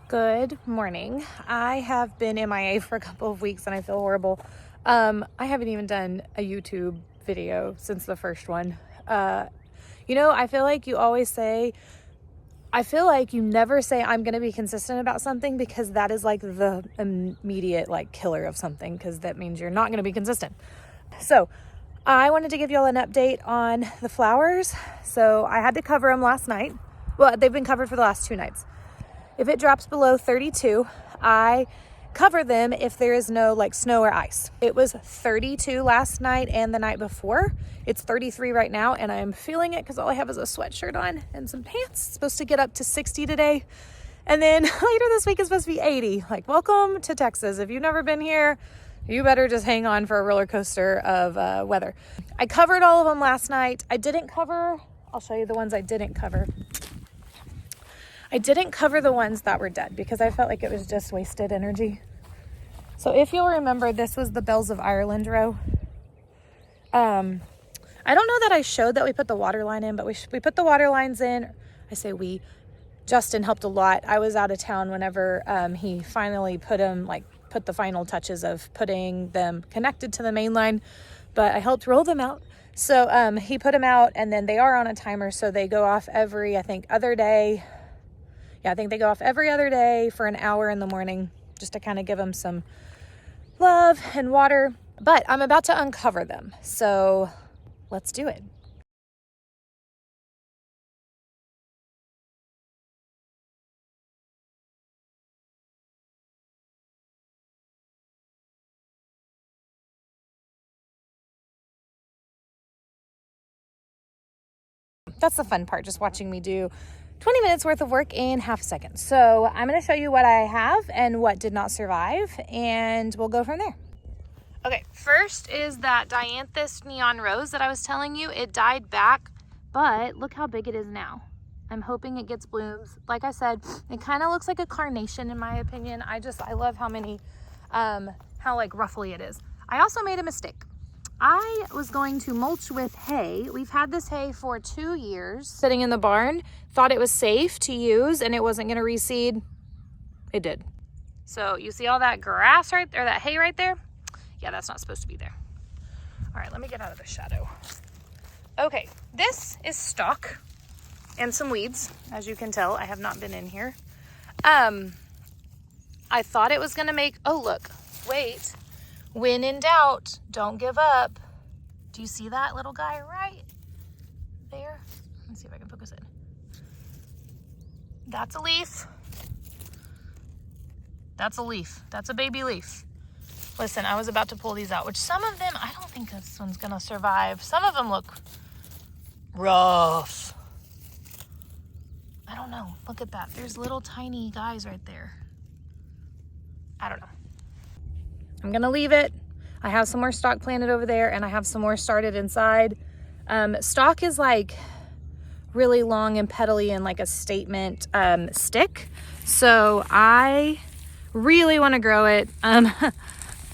Good morning. I have been MIA for a couple of weeks and I feel horrible. I haven't even done a YouTube video since the first one. I feel like you always say, I feel like you never say I'm going to be consistent about something, because that is like the immediate like killer of something, because that means you're not going to be consistent. So I wanted to give y'all an update on the flowers. So I had to cover them last night. Well, they've been covered for the last 2 nights. If it drops below 32, I cover them if there is no like snow or ice. It was 32 last night and the night before. It's 33 right now, and I'm feeling it because all I have is a sweatshirt on and some pants. It's supposed to get up to 60 today. And then later this week is supposed to be 80. Like, welcome to Texas. If you've never been here, you better just hang on for a roller coaster of weather. I covered all of them last night. I'll show you the ones I didn't cover. I didn't cover the ones that were dead because I felt like it was just wasted energy. So if you'll remember, this was the Bells of Ireland row. I don't know that I showed that we put the water line in, but we put the water lines in. I say we. Justin helped a lot. I was out of town whenever he finally put the final touches of putting them connected to the main line, but I helped roll them out. So he put them out, and then they are on a timer, so they go off every, other day. Yeah, I think they go off every other day for an hour in the morning, just to kind of give them some love and water. But I'm about to uncover them, so let's do it. That's the fun part, just watching me do 20 minutes worth of work in half a second. So I'm going to show you what I have and what did not survive, and we'll go from there. Okay, first is that Dianthus neon rose that I was telling you. It died back, but look how big it is now. I'm hoping it gets blooms. Like I said, it kind of looks like a carnation in my opinion. I love how like ruffly it is. I also made a mistake. I was going to mulch with hay. We've had this hay for 2 years sitting in the barn. Thought it was safe to use and it wasn't going to reseed. It did. So you see all that grass right there, that hay right there? Yeah, that's not supposed to be there. All right, let me get out of the shadow. Okay, this is stock and some weeds. As you can tell, I have not been in here. I thought it was going to make, oh look, wait. When in doubt, don't give up. Do you see that little guy right there? Let's see if I can focus it. That's a leaf. That's a leaf. That's a baby leaf. Listen, I was about to pull these out, which some of them, I don't think this one's gonna survive. Some of them look rough. I don't know. Look at that. There's little tiny guys right there. I don't know. I'm gonna leave it. I have some more stock planted over there, and I have some more started inside. Stock is like really long and petally and like a statement stick. So I really want to grow it.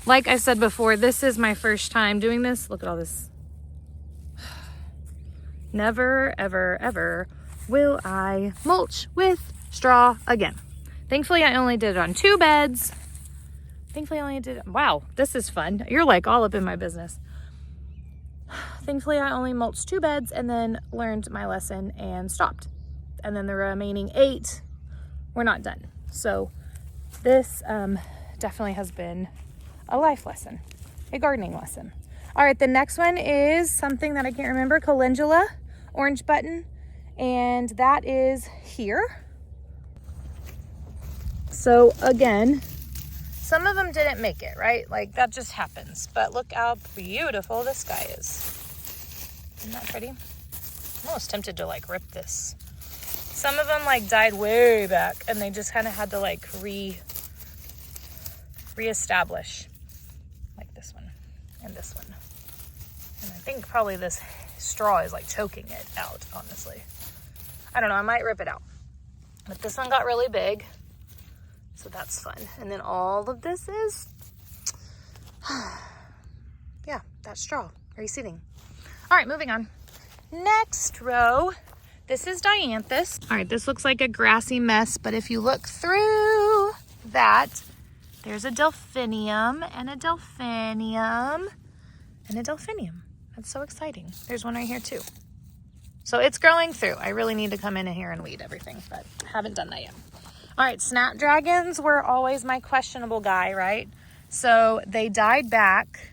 Like I said before, this is my first time doing this. Look at all this. Never, ever, ever will I mulch with straw again. Thankfully, I only did it on 2 beds. Wow, this is fun. You're like all up in my business. Thankfully, I only mulched 2 beds and then learned my lesson and stopped. And then the remaining 8 were not done. So this definitely has been a life lesson, a gardening lesson. All right, the next one is something that I can't remember, calendula, orange button, and that is here. So again, some of them didn't make it, right? Like that just happens. But look how beautiful this guy is. Isn't that pretty? I'm almost tempted to like rip this. Some of them like died way back and they just kind of had to like reestablish. Like this one and this one. And I think probably this straw is like choking it out, honestly. I don't know, I might rip it out. But this one got really big. So that's fun. And then all of this is, yeah, that's straw, reseeding. All right, moving on. Next row, this is Dianthus. All right, this looks like a grassy mess, but if you look through that. There's a delphinium and a delphinium and a delphinium. That's so exciting. There's one right here too. So it's growing through. I really need to come in here and weed everything, but I haven't done that yet. All right, snapdragons were always my questionable guy, right? So they died back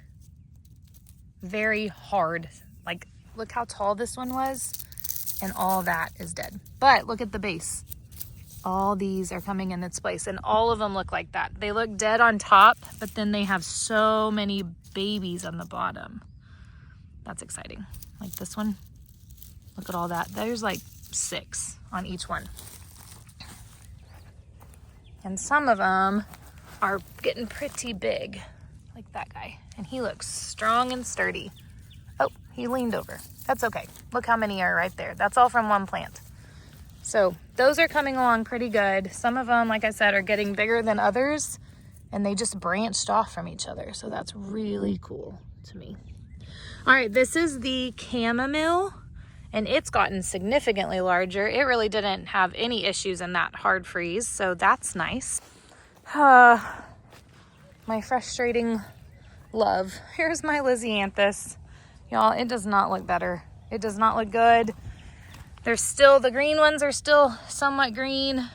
very hard. Like, look how tall this one was, and all that is dead. But look at the base. All these are coming in its place, and all of them look like that. They look dead on top, but then they have so many babies on the bottom. That's exciting. Like this one. Look at all that. There's like 6 on each one. And some of them are getting pretty big, like that guy. And he looks strong and sturdy. Oh, he leaned over. That's okay. Look how many are right there. That's all from one plant. So those are coming along pretty good. Some of them, like I said, are getting bigger than others, and they just branched off from each other. So that's really cool to me. All right, this is the chamomile, and it's gotten significantly larger. It really didn't have any issues in that hard freeze, so that's nice. My frustrating love. Here's my Lisianthus. Y'all, it does not look better. It does not look good. There's still, the green ones are still somewhat green.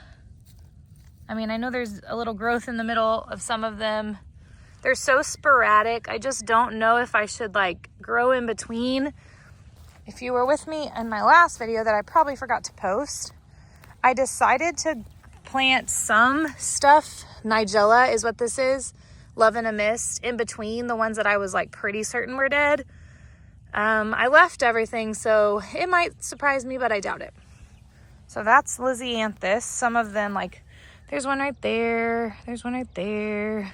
I mean, I know there's a little growth in the middle of some of them. They're so sporadic. I just don't know if I should like grow in between. If you were with me in my last video that I probably forgot to post, I decided to plant some stuff. Nigella is what this is. Love in a Mist in between the ones that I was like pretty certain were dead. I left everything, so it might surprise me, but I doubt it. So that's Lisianthus. Some of them, like, there's one right there. There's one right there.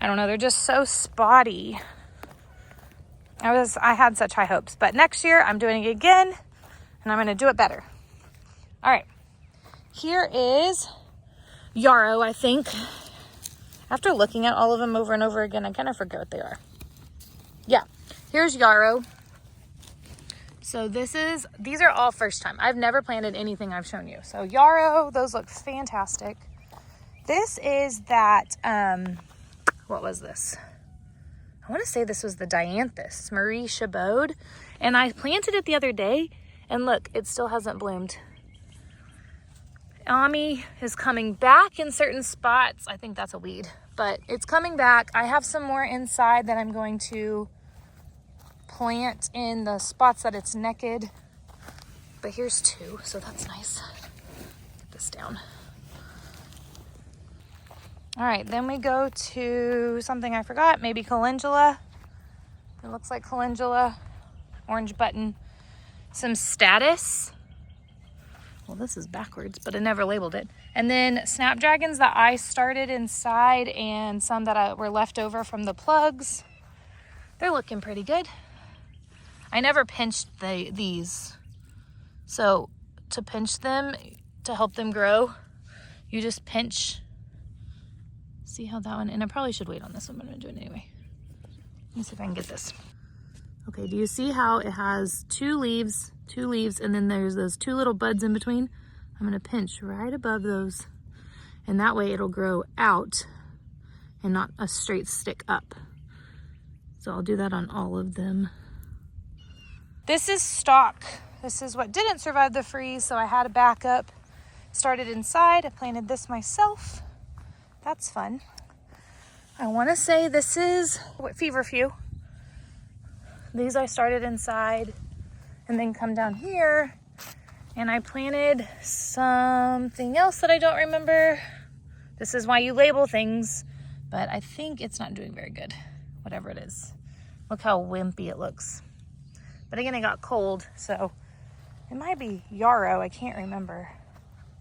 I don't know. They're just so spotty. I had such high hopes, but next year I'm doing it again, and I'm going to do it better. All right. Here is yarrow, I think. After looking at all of them over and over again, I kind of forget what they are. Yeah. Here's yarrow. So these are all first time. I've never planted anything I've shown you. So yarrow, those look fantastic. This is that, what was this? I want to say this was the Dianthus, Marie Chabot. And I planted it the other day, and look, it still hasn't bloomed. Ami is coming back in certain spots. I think that's a weed, but it's coming back. I have some more inside that I'm going to plant in the spots that it's naked, but here's 2, so that's nice. Get this down. All right, then we go to something I forgot, maybe calendula. It looks like calendula, orange button, some status. Well, this is backwards, but I never labeled it. And then snapdragons that I started inside, and some that were left over from the plugs. They're looking pretty good. I never pinched these. So to pinch them, to help them grow, you just pinch. See how that one, and I probably should wait on this one, but I'm gonna do it anyway. Let me see if I can get this. Okay, do you see how it has 2 leaves, and then there's those 2 little buds in between? I'm gonna pinch right above those, and that way it'll grow out and not a straight stick up. So I'll do that on all of them. This is stock. This is what didn't survive the freeze, so I had a backup. Started inside. I planted this myself. That's fun. I want to say this is feverfew. These I started inside and then come down here, and I planted something else that I don't remember. This is why you label things, but I think it's not doing very good, whatever it is. Look how wimpy it looks. But again, it got cold, so it might be yarrow. I can't remember.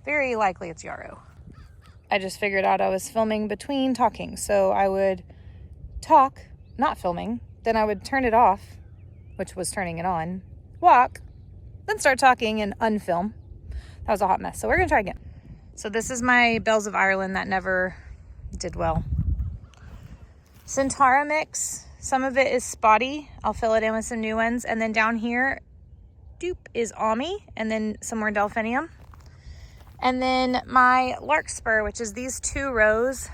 Very likely it's yarrow. I just figured out I was filming between talking, so I would talk, not filming, then I would turn it off, which was turning it on, walk, then start talking and unfilm. That was a hot mess, so we're gonna try again. So this is my Bells of Ireland that never did well. Centara mix. Some of it is spotty. I'll fill it in with some new ones. And then down here, doop, is Ami, and then some more delphinium. And then my larkspur, which is these 2 rows,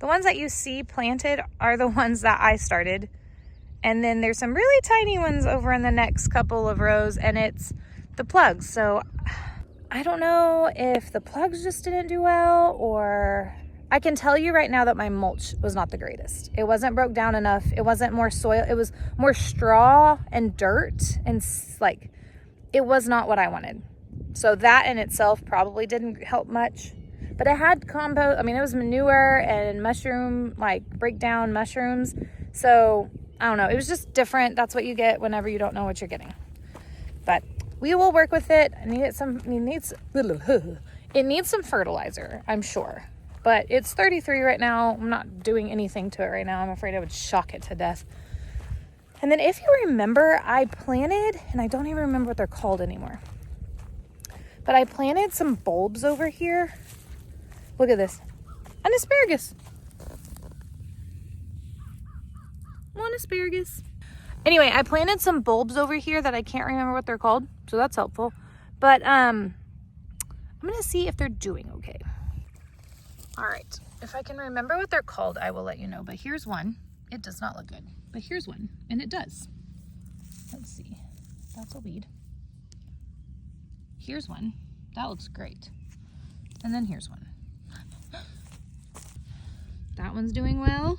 the ones that you see planted are the ones that I started. And then there's some really tiny ones over in the next couple of rows, and it's the plugs. So I don't know if the plugs just didn't do well, or I can tell you right now that my mulch was not the greatest. It wasn't broke down enough. It wasn't more soil. It was more straw and dirt, and like, it was not what I wanted. So that in itself probably didn't help much. But it had compost. I mean, it was manure and mushroom, like breakdown mushrooms. So I don't know. It was just different. That's what you get whenever you don't know what you're getting. But we will work with it. It needs some fertilizer, I'm sure. But it's 33 right now. I'm not doing anything to it right now. I'm afraid I would shock it to death. And then if you remember, I planted, and I don't even remember what they're called anymore, but I planted some bulbs over here. Look at this. An asparagus. One asparagus. Anyway, I planted some bulbs over here that I can't remember what they're called, so that's helpful. But I'm gonna see if they're doing okay. All right, if I can remember what they're called, I will let you know. But here's one. It does not look good, but here's one, and it does. Let's see. That's a weed. Here's one. That looks great. And then here's one. That one's doing well.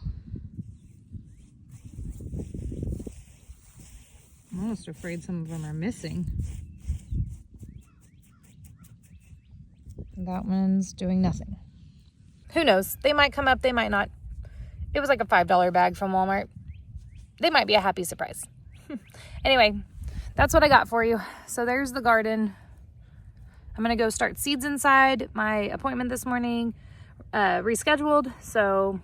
I'm almost afraid some of them are missing. That one's doing nothing. Who knows? They might come up, they might not. It was like a $5 bag from Walmart. They might be a happy surprise. Anyway, that's what I got for you. So there's the garden. I'm gonna go start seeds inside. My appointment this morning rescheduled, so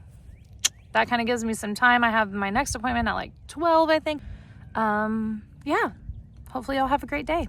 that kind of gives me some time. I have my next appointment at like 12, I think. Yeah, hopefully y'all have a great day.